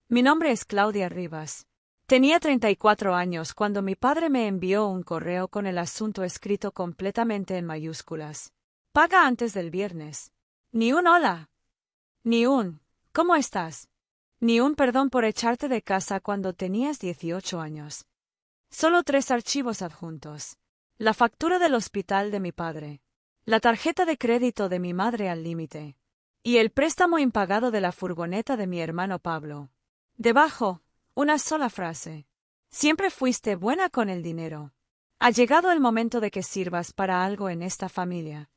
Mi nombre es Claudia Rivas. Tenía 34 años cuando mi padre me envió un correo con el asunto escrito completamente en mayúsculas. Paga antes del viernes. Ni un hola. Ni un ¿cómo estás? Ni un perdón por echarte de casa cuando tenías 18 años. Solo 3 archivos adjuntos. La factura del hospital de mi padre. La tarjeta de crédito de mi madre al límite. Y el préstamo impagado de la furgoneta de mi hermano Pablo. Debajo, una sola frase. Siempre fuiste buena con el dinero. Ha llegado el momento de que sirvas para algo en esta familia.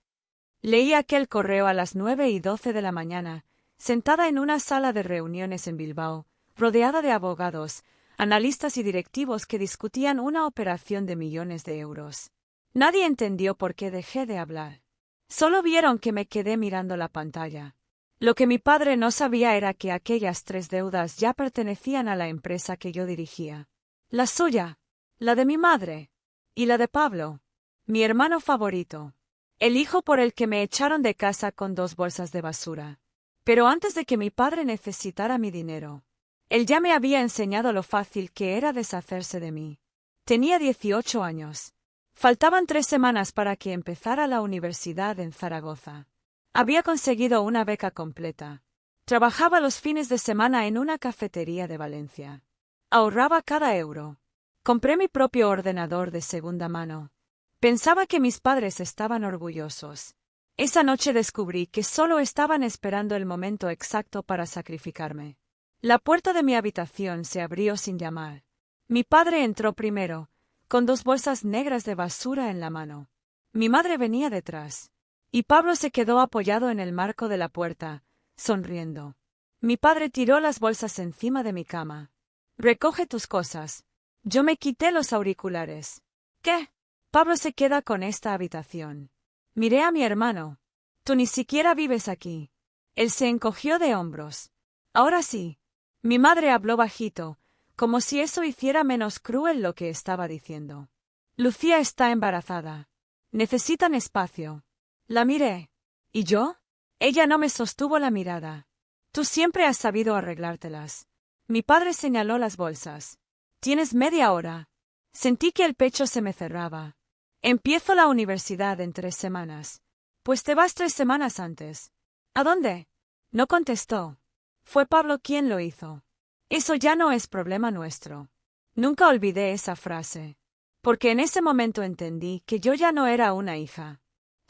Leí aquel correo a las 9:12 de la mañana, sentada en una sala de reuniones en Bilbao, rodeada de abogados, analistas y directivos que discutían una operación de millones de euros. Nadie entendió por qué dejé de hablar. Solo vieron que me quedé mirando la pantalla. Lo que mi padre no sabía era que aquellas 3 deudas ya pertenecían a la empresa que yo dirigía. La suya, la de mi madre, y la de Pablo, mi hermano favorito, el hijo por el que me echaron de casa con 2 bolsas de basura. Pero antes de que mi padre necesitara mi dinero, él ya me había enseñado lo fácil que era deshacerse de mí. Tenía 18 años. Faltaban 3 semanas para que empezara la universidad en Zaragoza. Había conseguido una beca completa. Trabajaba los fines de semana en una cafetería de Valencia. Ahorraba cada euro. Compré mi propio ordenador de segunda mano. Pensaba que mis padres estaban orgullosos. Esa noche descubrí que solo estaban esperando el momento exacto para sacrificarme. La puerta de mi habitación se abrió sin llamar. Mi padre entró primero, con 2 bolsas negras de basura en la mano. Mi madre venía detrás. Y Pablo se quedó apoyado en el marco de la puerta, sonriendo. Mi padre tiró las bolsas encima de mi cama. Recoge tus cosas. Yo me quité los auriculares. ¿Qué? Pablo se queda con esta habitación. Miré a mi hermano. Tú ni siquiera vives aquí. Él se encogió de hombros. Ahora sí. Mi madre habló bajito, como si eso hiciera menos cruel lo que estaba diciendo. Lucía está embarazada. Necesitan espacio. La miré. ¿Y yo? Ella no me sostuvo la mirada. Tú siempre has sabido arreglártelas. Mi padre señaló las bolsas. Tienes media hora. Sentí que el pecho se me cerraba. Empiezo la universidad en 3 semanas. Pues te vas 3 semanas antes. ¿A dónde? No contestó. Fue Pablo quien lo hizo. Eso ya no es problema nuestro. Nunca olvidé esa frase. Porque en ese momento entendí que yo ya no era una hija.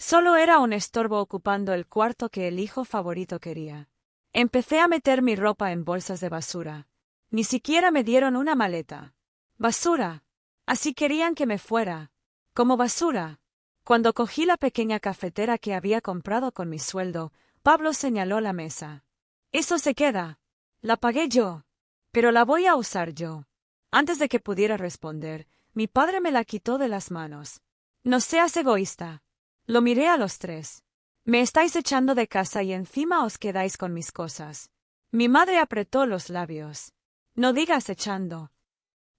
Solo era un estorbo ocupando el cuarto que el hijo favorito quería. Empecé a meter mi ropa en bolsas de basura. Ni siquiera me dieron una maleta. Basura. Así querían que me fuera. Como basura. Cuando cogí la pequeña cafetera que había comprado con mi sueldo, Pablo señaló la mesa. Eso se queda. La pagué yo. Pero la voy a usar yo. Antes de que pudiera responder, mi padre me la quitó de las manos. No seas egoísta. Lo miré a los 3. Me estáis echando de casa y encima os quedáis con mis cosas. Mi madre apretó los labios. No digas echando.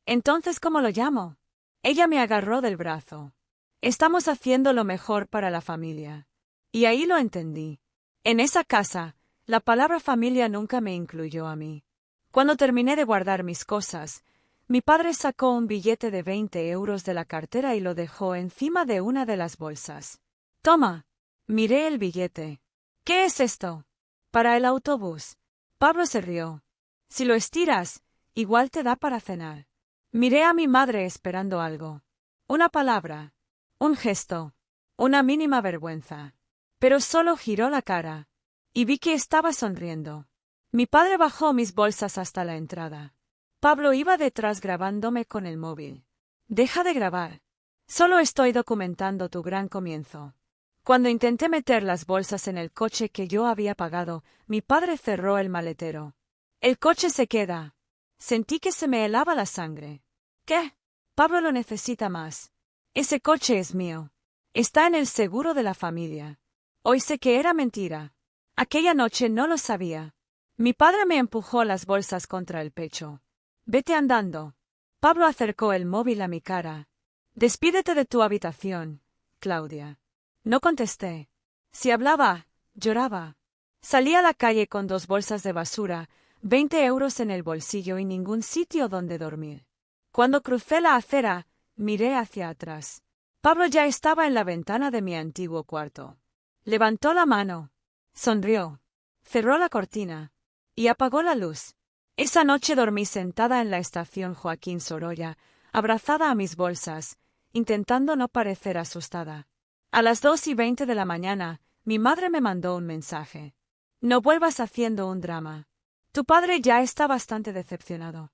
Entonces, ¿cómo lo llamo? Ella me agarró del brazo. Estamos haciendo lo mejor para la familia. Y ahí lo entendí. En esa casa, la palabra familia nunca me incluyó a mí. Cuando terminé de guardar mis cosas, mi padre sacó un billete de 20 euros de la cartera y lo dejó encima de una de las bolsas. Toma. Miré el billete. ¿Qué es esto? Para el autobús. Pablo se rió. Si lo estiras, igual te da para cenar. Miré a mi madre esperando algo. Una palabra. Un gesto. Una mínima vergüenza. Pero solo giró la cara. Y vi que estaba sonriendo. Mi padre bajó mis bolsas hasta la entrada. Pablo iba detrás grabándome con el móvil. Deja de grabar. Solo estoy documentando tu gran comienzo. Cuando intenté meter las bolsas en el coche que yo había pagado, mi padre cerró el maletero. El coche se queda. Sentí que se me helaba la sangre. ¿Qué? Pablo lo necesita más. Ese coche es mío. Está en el seguro de la familia. Hoy sé que era mentira. Aquella noche no lo sabía. Mi padre me empujó las bolsas contra el pecho. Vete andando. Pablo acercó el móvil a mi cara. Despídete de tu habitación, Claudia. No contesté. Si hablaba, lloraba. Salí a la calle con 2 bolsas de basura, €20 en el bolsillo y ningún sitio donde dormir. Cuando crucé la acera, miré hacia atrás. Pablo ya estaba en la ventana de mi antiguo cuarto. Levantó la mano, sonrió, cerró la cortina y apagó la luz. Esa noche dormí sentada en la estación Joaquín Sorolla, abrazada a mis bolsas, intentando no parecer asustada. A las 2:20 de la mañana, mi madre me mandó un mensaje. No vuelvas haciendo un drama. Tu padre ya está bastante decepcionado.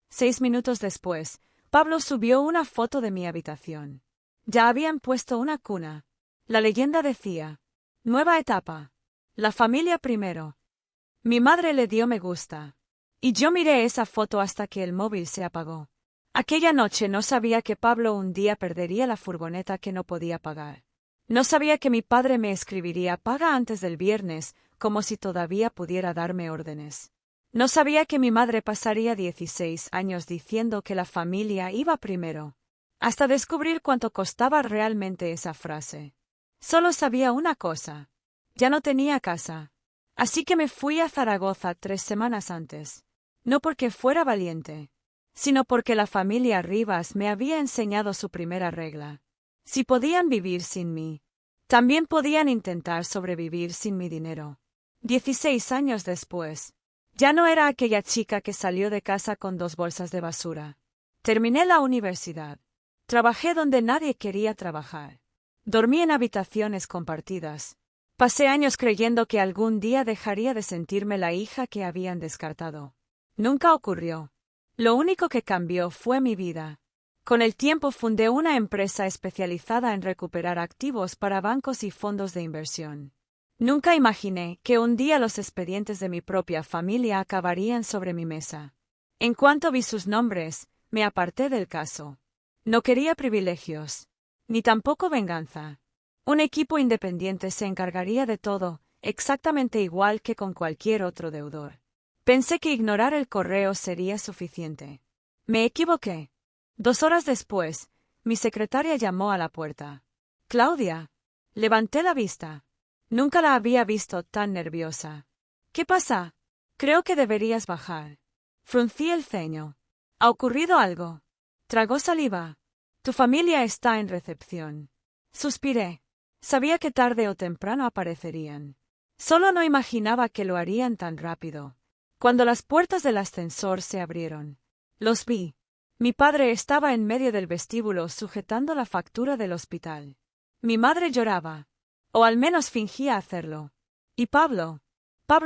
6 minutos después, Pablo subió una foto de mi habitación. Ya habían puesto una cuna. La leyenda decía: nueva etapa. La familia primero. Mi madre le dio me gusta. Y yo miré esa foto hasta que el móvil se apagó. Aquella noche no sabía que Pablo un día perdería la furgoneta que no podía pagar. No sabía que mi padre me escribiría paga antes del viernes, como si todavía pudiera darme órdenes. No sabía que mi madre pasaría 16 años diciendo que la familia iba primero. Hasta descubrir cuánto costaba realmente esa frase. Solo sabía una cosa. Ya no tenía casa. Así que me fui a Zaragoza 3 semanas antes. No porque fuera valiente, sino porque la familia Rivas me había enseñado su primera regla. Si podían vivir sin mí, también podían intentar sobrevivir sin mi dinero. 16 años después, ya no era aquella chica que salió de casa con 2 bolsas de basura. Terminé la universidad. Trabajé donde nadie quería trabajar. Dormí en habitaciones compartidas. Pasé años creyendo que algún día dejaría de sentirme la hija que habían descartado. Nunca ocurrió. Lo único que cambió fue mi vida. Con el tiempo fundé una empresa especializada en recuperar activos para bancos y fondos de inversión. Nunca imaginé que un día los expedientes de mi propia familia acabarían sobre mi mesa. En cuanto vi sus nombres, me aparté del caso. No quería privilegios, ni tampoco venganza. Un equipo independiente se encargaría de todo, exactamente igual que con cualquier otro deudor. Pensé que ignorar el correo sería suficiente. Me equivoqué. 2 horas después, mi secretaria llamó a la puerta. «Claudia». Levanté la vista. Nunca la había visto tan nerviosa. «¿Qué pasa? Creo que deberías bajar». Fruncí el ceño. «¿Ha ocurrido algo?» Tragó saliva. «Tu familia está en recepción». Suspiré. Sabía que tarde o temprano aparecerían. Solo no imaginaba que lo harían tan rápido. Cuando las puertas del ascensor se abrieron, los vi. Mi padre estaba en medio del vestíbulo sujetando la factura del hospital. Mi madre lloraba, o al menos fingía hacerlo. Y Pablo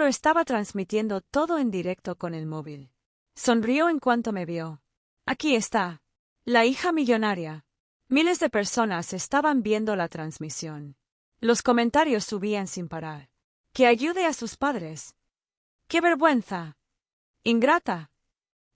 estaba transmitiendo todo en directo con el móvil. Sonrió en cuanto me vio. Aquí está, la hija millonaria. Miles de personas estaban viendo la transmisión. Los comentarios subían sin parar. Que ayude a sus padres. ¡Qué vergüenza! ¡Ingrata!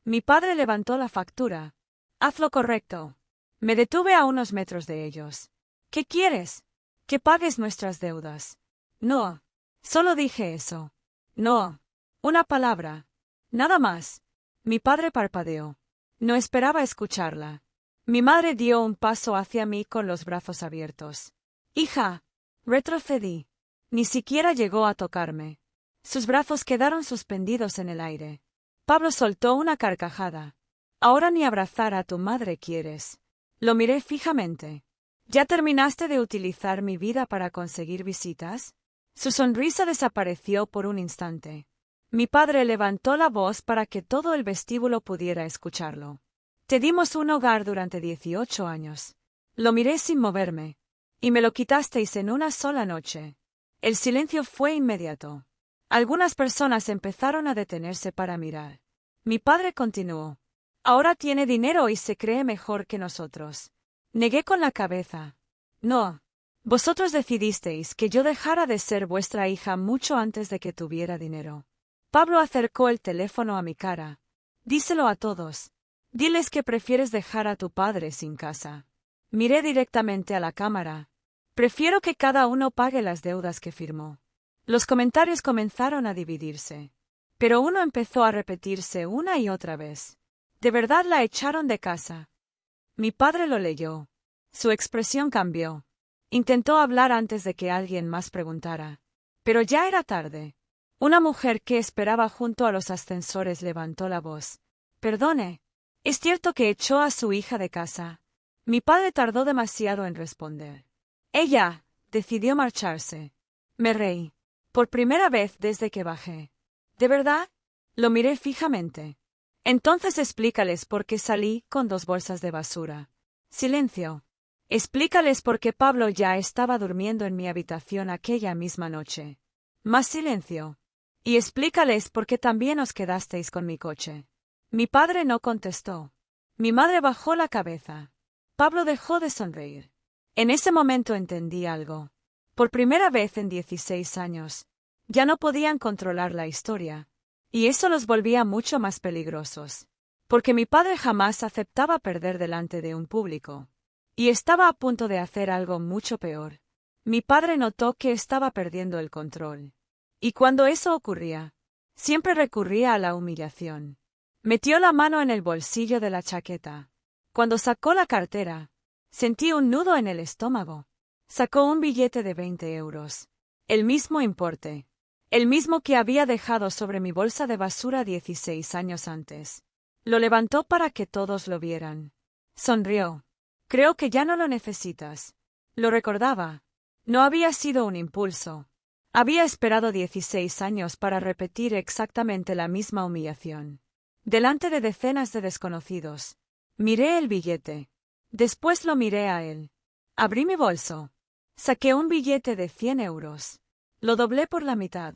Mi padre levantó la factura. Haz lo correcto. Me detuve a unos metros de ellos. ¿Qué quieres? Que pagues nuestras deudas. No. Solo dije eso. No. Una palabra. Nada más. Mi padre parpadeó. No esperaba escucharla. Mi madre dio un paso hacia mí con los brazos abiertos. Hija. Retrocedí. Ni siquiera llegó a tocarme. Sus brazos quedaron suspendidos en el aire. Pablo soltó una carcajada. Ahora ni abrazar a tu madre quieres. Lo miré fijamente. ¿Ya terminaste de utilizar mi vida para conseguir visitas? Su sonrisa desapareció por un instante. Mi padre levantó la voz para que todo el vestíbulo pudiera escucharlo. Te dimos un hogar durante 18 años. Lo miré sin moverme. Y me lo quitasteis en una sola noche. El silencio fue inmediato. Algunas personas empezaron a detenerse para mirar. Mi padre continuó. Ahora tiene dinero y se cree mejor que nosotros. Negué con la cabeza. No. Vosotros decidisteis que yo dejara de ser vuestra hija mucho antes de que tuviera dinero. Pablo acercó el teléfono a mi cara. Díselo a todos. Diles que prefieres dejar a tu padre sin casa. Miré directamente a la cámara. Prefiero que cada uno pague las deudas que firmó. Los comentarios comenzaron a dividirse. Pero uno empezó a repetirse una y otra vez. ¿De verdad la echaron de casa? Mi padre lo leyó. Su expresión cambió. Intentó hablar antes de que alguien más preguntara. Pero ya era tarde. Una mujer que esperaba junto a los ascensores levantó la voz. Perdone. ¿Es cierto que echó a su hija de casa? Mi padre tardó demasiado en responder. Ella decidió marcharse. Me reí. Por primera vez desde que bajé. ¿De verdad? Lo miré fijamente. Entonces explícales por qué salí con 2 bolsas de basura. Silencio. Explícales por qué Pablo ya estaba durmiendo en mi habitación aquella misma noche. Más silencio. Y explícales por qué también os quedasteis con mi coche. Mi padre no contestó. Mi madre bajó la cabeza. Pablo dejó de sonreír. En ese momento entendí algo. Por primera vez en 16 años. Ya no podían controlar la historia. Y eso los volvía mucho más peligrosos. Porque mi padre jamás aceptaba perder delante de un público. Y estaba a punto de hacer algo mucho peor. Mi padre notó que estaba perdiendo el control. Y cuando eso ocurría, siempre recurría a la humillación. Metió la mano en el bolsillo de la chaqueta. Cuando sacó la cartera, sentí un nudo en el estómago. Sacó un billete de 20 euros. El mismo importe. El mismo que había dejado sobre mi bolsa de basura 16 años antes. Lo levantó para que todos lo vieran. Sonrió. Creo que ya no lo necesitas. Lo recordaba. No había sido un impulso. Había esperado 16 años para repetir exactamente la misma humillación. Delante de decenas de desconocidos. Miré el billete. Después lo miré a él. Abrí mi bolso. Saqué un billete de 100 euros. Lo doblé por la mitad.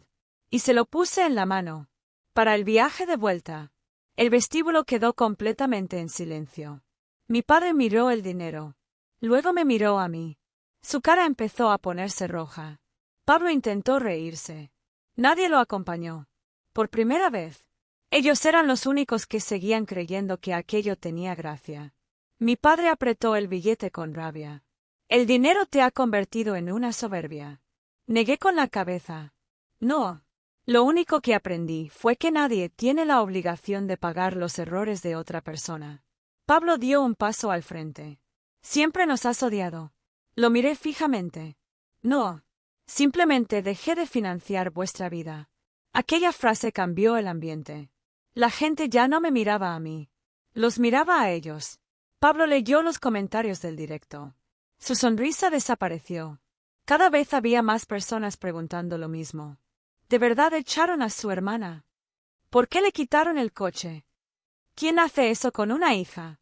Y se lo puse en la mano. Para el viaje de vuelta. El vestíbulo quedó completamente en silencio. Mi padre miró el dinero. Luego me miró a mí. Su cara empezó a ponerse roja. Pablo intentó reírse. Nadie lo acompañó. Por primera vez. Ellos eran los únicos que seguían creyendo que aquello tenía gracia. Mi padre apretó el billete con rabia. El dinero te ha convertido en una soberbia. Negué con la cabeza. No. Lo único que aprendí fue que nadie tiene la obligación de pagar los errores de otra persona. Pablo dio un paso al frente. Siempre nos has odiado. Lo miré fijamente. No. Simplemente dejé de financiar vuestra vida. Aquella frase cambió el ambiente. La gente ya no me miraba a mí. Los miraba a ellos. Pablo leyó los comentarios del directo. Su sonrisa desapareció. Cada vez había más personas preguntando lo mismo. ¿De verdad echaron a su hermana? ¿Por qué le quitaron el coche? ¿Quién hace eso con una hija?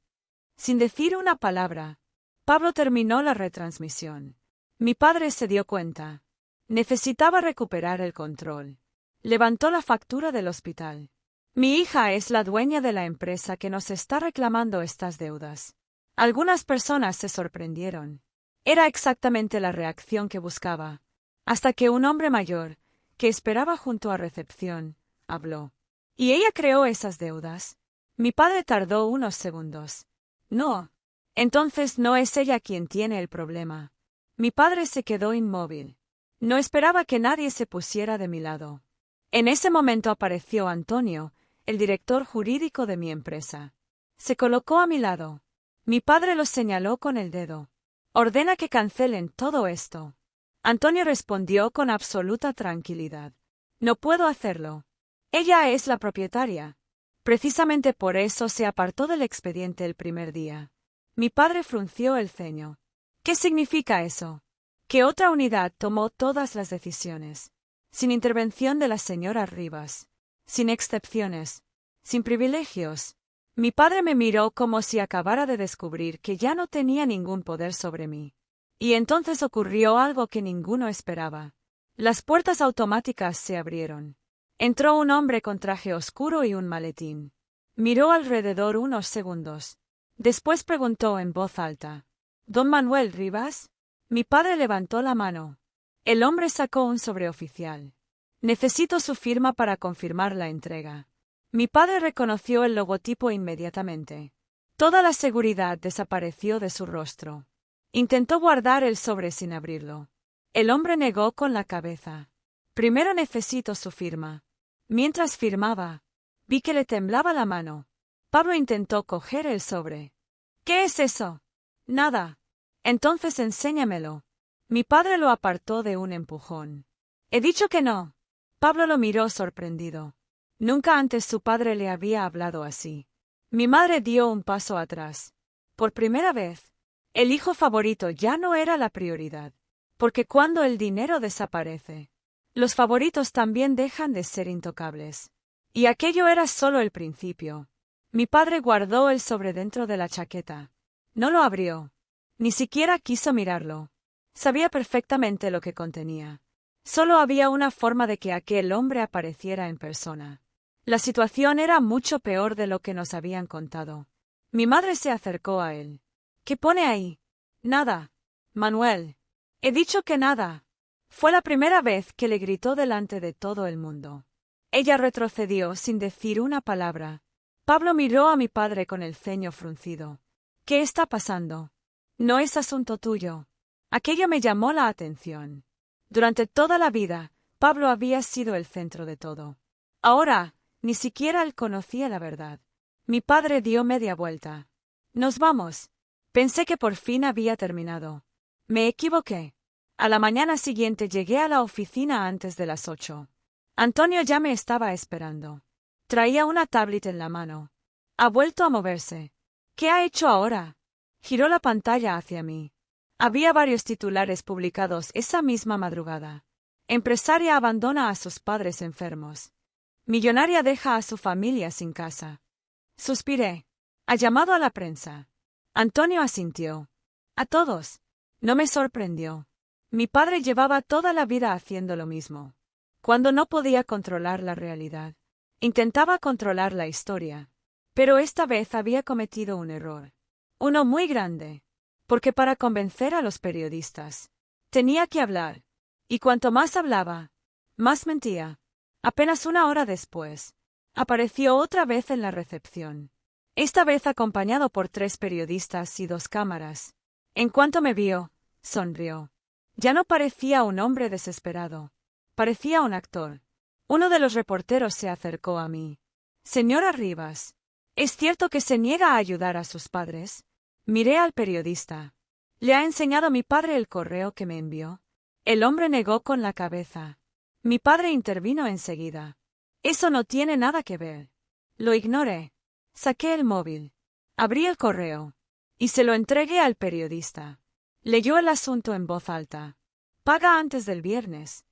Sin decir una palabra, Pablo terminó la retransmisión. Mi padre se dio cuenta. Necesitaba recuperar el control. Levantó la factura del hospital. Mi hija es la dueña de la empresa que nos está reclamando estas deudas. Algunas personas se sorprendieron. Era exactamente la reacción que buscaba. Hasta que un hombre mayor, que esperaba junto a recepción, habló. ¿Y ella creó esas deudas? Mi padre tardó unos segundos. No. Entonces no es ella quien tiene el problema. Mi padre se quedó inmóvil. No esperaba que nadie se pusiera de mi lado. En ese momento apareció Antonio, el director jurídico de mi empresa. Se colocó a mi lado. Mi padre lo señaló con el dedo. Ordena que cancelen todo esto. Antonio respondió con absoluta tranquilidad. No puedo hacerlo. Ella es la propietaria. Precisamente por eso se apartó del expediente el primer día. Mi padre frunció el ceño. ¿Qué significa eso? Que otra unidad tomó todas las decisiones. Sin intervención de la señora Rivas. Sin excepciones. Sin privilegios. Mi padre me miró como si acabara de descubrir que ya no tenía ningún poder sobre mí. Y entonces ocurrió algo que ninguno esperaba. Las puertas automáticas se abrieron. Entró un hombre con traje oscuro y un maletín. Miró alrededor unos segundos. Después preguntó en voz alta. ¿Don Manuel Rivas? Mi padre levantó la mano. El hombre sacó un sobreoficial. Necesito su firma para confirmar la entrega. Mi padre reconoció el logotipo inmediatamente. Toda la seguridad desapareció de su rostro. Intentó guardar el sobre sin abrirlo. El hombre negó con la cabeza. Primero necesito su firma. Mientras firmaba, vi que le temblaba la mano. Pablo intentó coger el sobre. ¿Qué es eso? Nada. Entonces enséñamelo. Mi padre lo apartó de un empujón. He dicho que no. Pablo lo miró sorprendido. Nunca antes su padre le había hablado así. Mi madre dio un paso atrás. Por primera vez, el hijo favorito ya no era la prioridad. Porque cuando el dinero desaparece, los favoritos también dejan de ser intocables. Y aquello era solo el principio. Mi padre guardó el sobre dentro de la chaqueta. No lo abrió. Ni siquiera quiso mirarlo. Sabía perfectamente lo que contenía. Solo había una forma de que aquel hombre apareciera en persona. La situación era mucho peor de lo que nos habían contado. Mi madre se acercó a él. ¿Qué pone ahí? Nada. Manuel. He dicho que nada. Fue la primera vez que le gritó delante de todo el mundo. Ella retrocedió sin decir una palabra. Pablo miró a mi padre con el ceño fruncido. ¿Qué está pasando? No es asunto tuyo. Aquello me llamó la atención. Durante toda la vida, Pablo había sido el centro de todo. Ahora, ni siquiera él conocía la verdad. Mi padre dio media vuelta. Nos vamos. Pensé que por fin había terminado. Me equivoqué. A la mañana siguiente llegué a la oficina antes de las 8. Antonio ya me estaba esperando. Traía una tablet en la mano. Ha vuelto a moverse. ¿Qué ha hecho ahora? Giró la pantalla hacia mí. Había varios titulares publicados esa misma madrugada. Empresaria abandona a sus padres enfermos. Millonaria deja a su familia sin casa. Suspiré. Ha llamado a la prensa. Antonio asintió. A todos. No me sorprendió. Mi padre llevaba toda la vida haciendo lo mismo. Cuando no podía controlar la realidad, intentaba controlar la historia. Pero esta vez había cometido un error. Uno muy grande. Porque para convencer a los periodistas, tenía que hablar. Y cuanto más hablaba, más mentía. Apenas una hora después, apareció otra vez en la recepción. Esta vez acompañado por 3 periodistas y 2 cámaras. En cuanto me vio, sonrió. Ya no parecía un hombre desesperado. Parecía un actor. Uno de los reporteros se acercó a mí. Señora Rivas, ¿es cierto que se niega a ayudar a sus padres? Miré al periodista. ¿Le ha enseñado mi padre el correo que me envió? El hombre negó con la cabeza. Mi padre intervino enseguida. Eso no tiene nada que ver. Lo ignoré. Saqué el móvil. Abrí el correo. Y se lo entregué al periodista. Leyó el asunto en voz alta. Paga antes del viernes.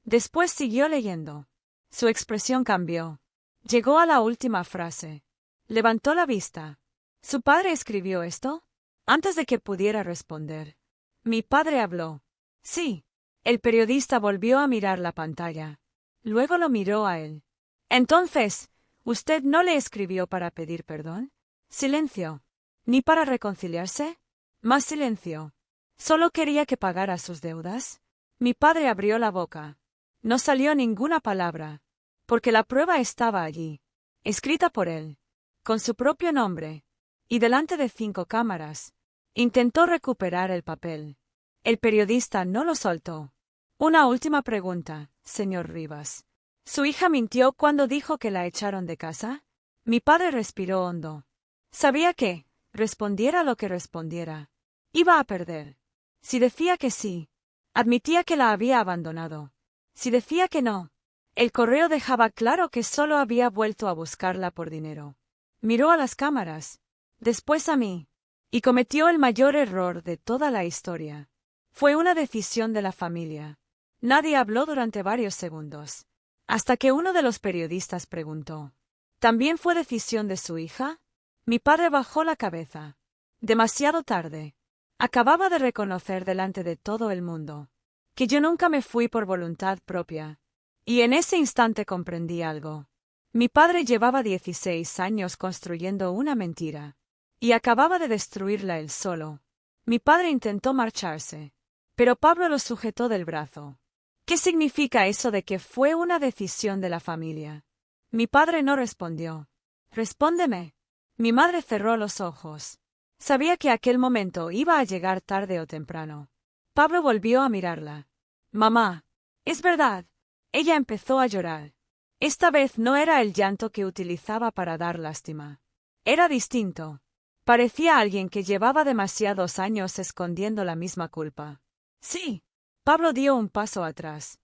Después siguió leyendo. Su expresión cambió. Llegó a la última frase. Levantó la vista. ¿Su padre escribió esto? Antes de que pudiera responder. Mi padre habló. Sí. El periodista volvió a mirar la pantalla. Luego lo miró a él. Entonces, ¿usted no le escribió para pedir perdón? Silencio. ¿Ni para reconciliarse? Más silencio. ¿Solo quería que pagara sus deudas? Mi padre abrió la boca. No salió ninguna palabra. Porque la prueba estaba allí. Escrita por él. Con su propio nombre. Y delante de 5 cámaras. Intentó recuperar el papel. El periodista no lo soltó. Una última pregunta, señor Rivas. ¿Su hija mintió cuando dijo que la echaron de casa? Mi padre respiró hondo. Sabía que, respondiera lo que respondiera, iba a perder. Si decía que sí, admitía que la había abandonado. Si decía que no, el correo dejaba claro que solo había vuelto a buscarla por dinero. Miró a las cámaras. Después a mí. Y cometió el mayor error de toda la historia. Fue una decisión de la familia. Nadie habló durante varios segundos. Hasta que uno de los periodistas preguntó. ¿También fue decisión de su hija? Mi padre bajó la cabeza. Demasiado tarde. Acababa de reconocer delante de todo el mundo que yo nunca me fui por voluntad propia. Y en ese instante comprendí algo. Mi padre llevaba 16 años construyendo una mentira. Y acababa de destruirla él solo. Mi padre intentó marcharse. Pero Pablo lo sujetó del brazo. ¿Qué significa eso de que fue una decisión de la familia? Mi padre no respondió. Respóndeme. Mi madre cerró los ojos. Sabía que aquel momento iba a llegar tarde o temprano. Pablo volvió a mirarla. Mamá. Es verdad. Ella empezó a llorar. Esta vez no era el llanto que utilizaba para dar lástima. Era distinto. Parecía alguien que llevaba demasiados años escondiendo la misma culpa. Sí. Pablo dio un paso atrás.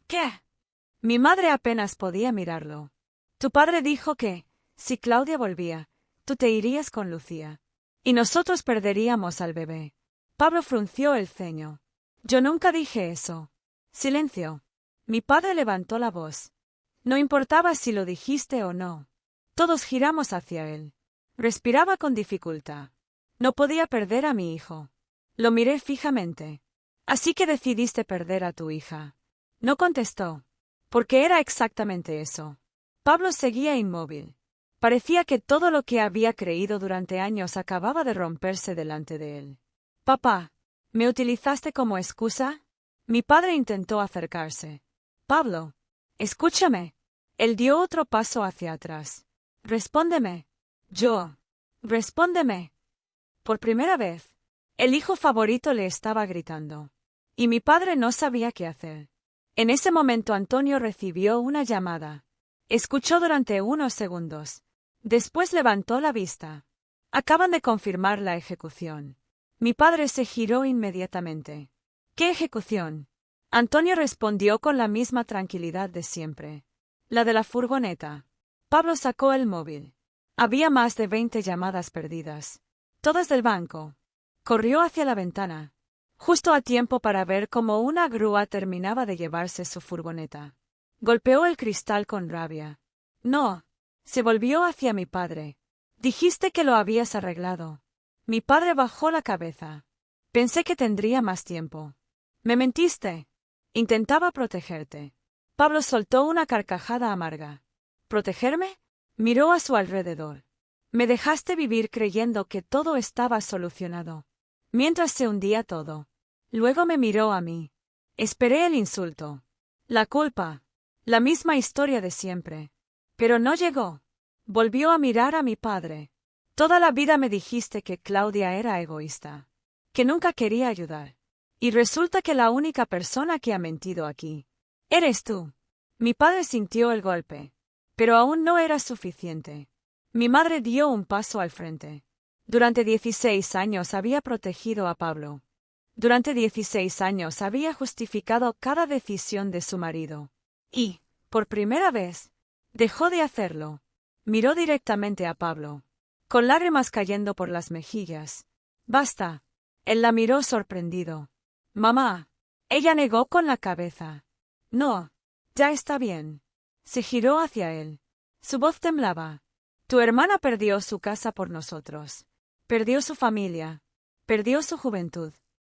¿Qué? Mi madre apenas podía mirarlo. Tu padre dijo que, si Claudia volvía, tú te irías con Lucía. Y nosotros perderíamos al bebé. Pablo frunció el ceño. Yo nunca dije eso. Silencio. Mi padre levantó la voz. No importaba si lo dijiste o no. Todos giramos hacia él. Respiraba con dificultad. No podía perder a mi hijo. Lo miré fijamente. Así que decidiste perder a tu hija. No contestó. Porque era exactamente eso. Pablo seguía inmóvil. Parecía que todo lo que había creído durante años acababa de romperse delante de él. Papá, ¿me utilizaste como excusa? Mi padre intentó acercarse. Pablo, escúchame. Él dio otro paso hacia atrás. Respóndeme. Respóndeme. Por primera vez, el hijo favorito le estaba gritando. Y mi padre no sabía qué hacer. En ese momento Antonio recibió una llamada. Escuchó durante unos segundos. Después levantó la vista. Acaban de confirmar la ejecución. Mi padre se giró inmediatamente. ¿Qué ejecución? Antonio respondió con la misma tranquilidad de siempre. La de la furgoneta. Pablo sacó el móvil. Había más de 20 llamadas perdidas. Todas del banco. Corrió hacia la ventana. Justo a tiempo para ver cómo una grúa terminaba de llevarse su furgoneta. Golpeó el cristal con rabia. No. Se volvió hacia mi padre. Dijiste que lo habías arreglado. Mi padre bajó la cabeza. Pensé que tendría más tiempo. Me mentiste. Intentaba protegerte. Pablo soltó una carcajada amarga. ¿Protegerme? Miró a su alrededor. Me dejaste vivir creyendo que todo estaba solucionado. Mientras se hundía todo. Luego me miró a mí. Esperé el insulto. La culpa. La misma historia de siempre. Pero no llegó. Volvió a mirar a mi padre. Toda la vida me dijiste que Claudia era egoísta. Que nunca quería ayudar. Y resulta que la única persona que ha mentido aquí eres tú. Mi padre sintió el golpe. Pero aún no era suficiente. Mi madre dio un paso al frente. Durante 16 años había protegido a Pablo. Durante 16 años había justificado cada decisión de su marido. Y, por primera vez, dejó de hacerlo. Miró directamente a Pablo, con lágrimas cayendo por las mejillas. Basta. Él la miró sorprendido. Mamá. Ella negó con la cabeza. No. Ya está bien. Se giró hacia él. Su voz temblaba. Tu hermana perdió su casa por nosotros. Perdió su familia. Perdió su juventud.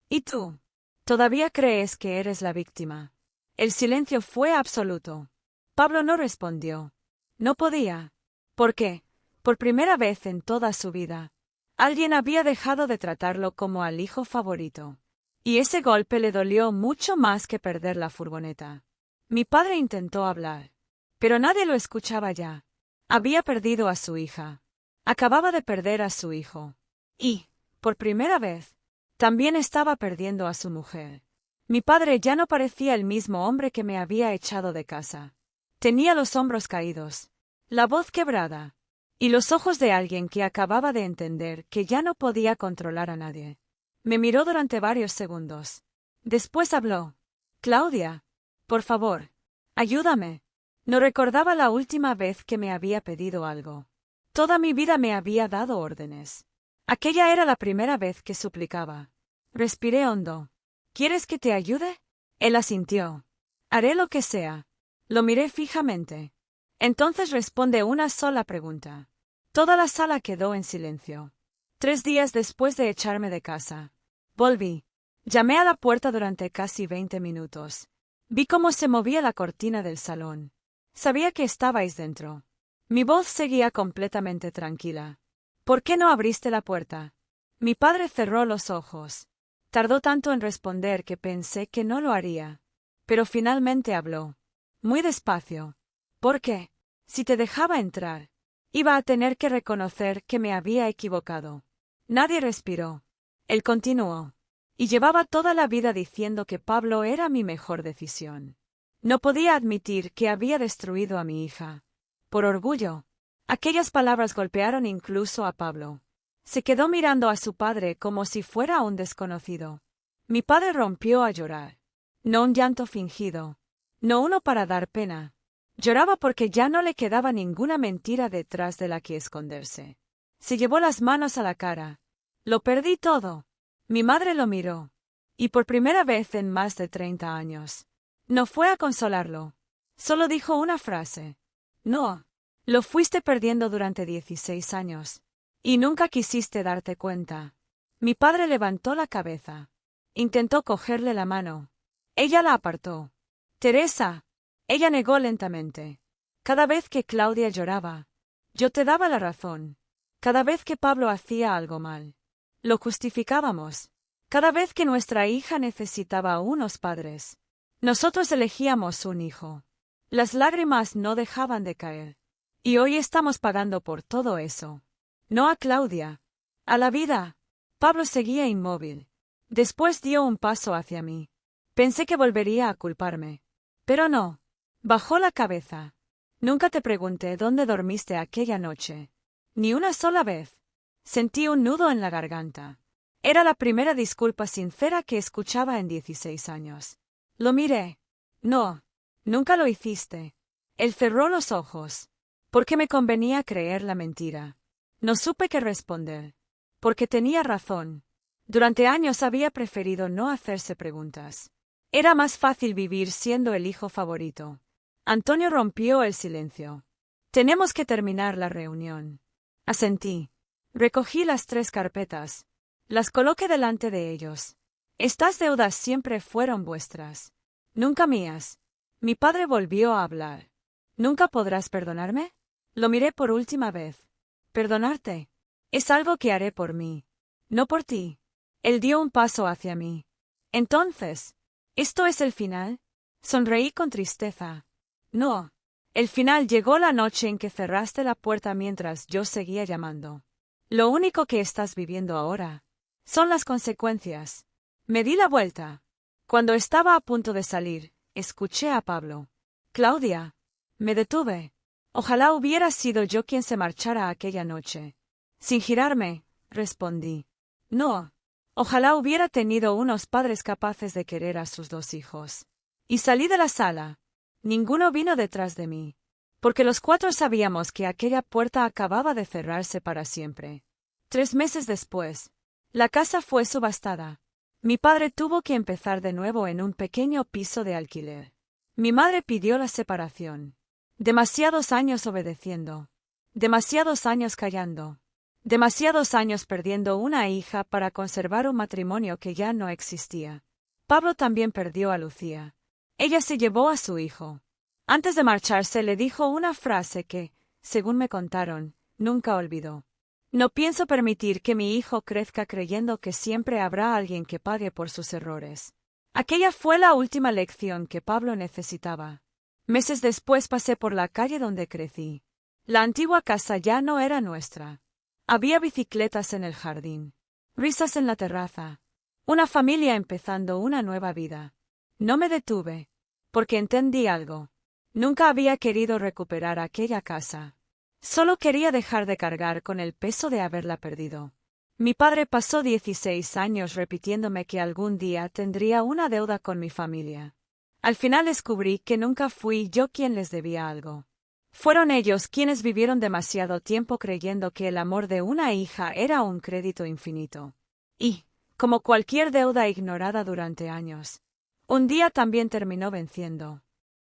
¿Y tú? ¿Todavía crees que eres la víctima? El silencio fue absoluto. Pablo no respondió. No podía. ¿Por qué? Por primera vez en toda su vida, alguien había dejado de tratarlo como al hijo favorito. Y ese golpe le dolió mucho más que perder la furgoneta. Mi padre intentó hablar. Pero nadie lo escuchaba ya. Había perdido a su hija. Acababa de perder a su hijo. Y, por primera vez, también estaba perdiendo a su mujer. Mi padre ya no parecía el mismo hombre que me había echado de casa. Tenía los hombros caídos, la voz quebrada, y los ojos de alguien que acababa de entender que ya no podía controlar a nadie. Me miró durante varios segundos. Después habló. Claudia, por favor, ayúdame. No recordaba la última vez que me había pedido algo. Toda mi vida me había dado órdenes. Aquella era la primera vez que suplicaba. Respiré hondo. ¿Quieres que te ayude? Él asintió. Haré lo que sea. Lo miré fijamente. Entonces responde una sola pregunta. Toda la sala quedó en silencio. 3 días después de echarme de casa, volví. Llamé a la puerta durante casi 20 minutos. Vi cómo se movía la cortina del salón. Sabía que estabais dentro. Mi voz seguía completamente tranquila. ¿Por qué no abriste la puerta? Mi padre cerró los ojos. Tardó tanto en responder que pensé que no lo haría. Pero finalmente habló. Muy despacio. ¿Por qué? Si te dejaba entrar, iba a tener que reconocer que me había equivocado. Nadie respiró. Él continuó. Y llevaba toda la vida diciendo que Pablo era mi mejor decisión. No podía admitir que había destruido a mi hija. Por orgullo. Aquellas palabras golpearon incluso a Pablo. Se quedó mirando a su padre como si fuera un desconocido. Mi padre rompió a llorar. No un llanto fingido. no uno para dar pena. Lloraba porque ya no le quedaba ninguna mentira detrás de la que esconderse. Se llevó las manos a la cara. Lo perdí todo. Mi madre lo miró. Y por primera vez en más de 30 años. No fue a consolarlo. Solo dijo una frase. No. Lo fuiste perdiendo durante 16 años. Y nunca quisiste darte cuenta. Mi padre levantó la cabeza. Intentó cogerle la mano. Ella la apartó. Teresa. Ella negó lentamente. Cada vez que Claudia lloraba, yo te daba la razón. Cada vez que Pablo hacía algo mal, lo justificábamos. Cada vez que nuestra hija necesitaba unos padres, nosotros elegíamos un hijo. Las lágrimas no dejaban de caer. Y hoy estamos pagando por todo eso. No a Claudia. A la vida. Pablo seguía inmóvil. Después dio un paso hacia mí. Pensé que volvería a culparme. Pero no. Bajó la cabeza. Nunca te pregunté dónde dormiste aquella noche. Ni una sola vez. Sentí un nudo en la garganta. Era la primera disculpa sincera que escuchaba en 16 años. Lo miré. No. Nunca lo hiciste. Él cerró los ojos. Porque me convenía creer la mentira. No supe qué responder. Porque tenía razón. Durante años había preferido no hacerse preguntas. Era más fácil vivir siendo el hijo favorito. Antonio rompió el silencio. Tenemos que terminar la reunión. Asentí. Recogí las 3 carpetas. Las coloqué delante de ellos. Estas deudas siempre fueron vuestras. Nunca mías. Mi padre volvió a hablar. ¿Nunca podrás perdonarme? Lo miré por última vez. Perdonarte. Es algo que haré por mí. No por ti. Él dio un paso hacia mí. Entonces, ¿esto es el final? Sonreí con tristeza. No. El final llegó la noche en que cerraste la puerta mientras yo seguía llamando. Lo único que estás viviendo ahora son las consecuencias. Me di la vuelta. Cuando estaba a punto de salir, escuché a Pablo. Claudia. Me detuve. Ojalá hubiera sido yo quien se marchara aquella noche. Sin girarme, respondí. No. Ojalá hubiera tenido unos padres capaces de querer a sus 2 hijos. Y salí de la sala. Ninguno vino detrás de mí. Porque los 4 sabíamos que aquella puerta acababa de cerrarse para siempre. 3 meses después, la casa fue subastada. Mi padre tuvo que empezar de nuevo en un pequeño piso de alquiler. Mi madre pidió la separación. Demasiados años obedeciendo. Demasiados años callando. Demasiados años perdiendo una hija para conservar un matrimonio que ya no existía. Pablo también perdió a Lucía. Ella se llevó a su hijo. Antes de marcharse le dijo una frase que, según me contaron, nunca olvidó. No pienso permitir que mi hijo crezca creyendo que siempre habrá alguien que pague por sus errores. Aquella fue la última lección que Pablo necesitaba. Meses después pasé por la calle donde crecí. La antigua casa ya no era nuestra. Había bicicletas en el jardín, risas en la terraza, una familia empezando una nueva vida. No me detuve, porque entendí algo. Nunca había querido recuperar aquella casa. Solo quería dejar de cargar con el peso de haberla perdido. Mi padre pasó 16 años repitiéndome que algún día tendría una deuda con mi familia. Al final descubrí que nunca fui yo quien les debía algo. Fueron ellos quienes vivieron demasiado tiempo creyendo que el amor de una hija era un crédito infinito. Y, como cualquier deuda ignorada durante años, un día también terminó venciendo.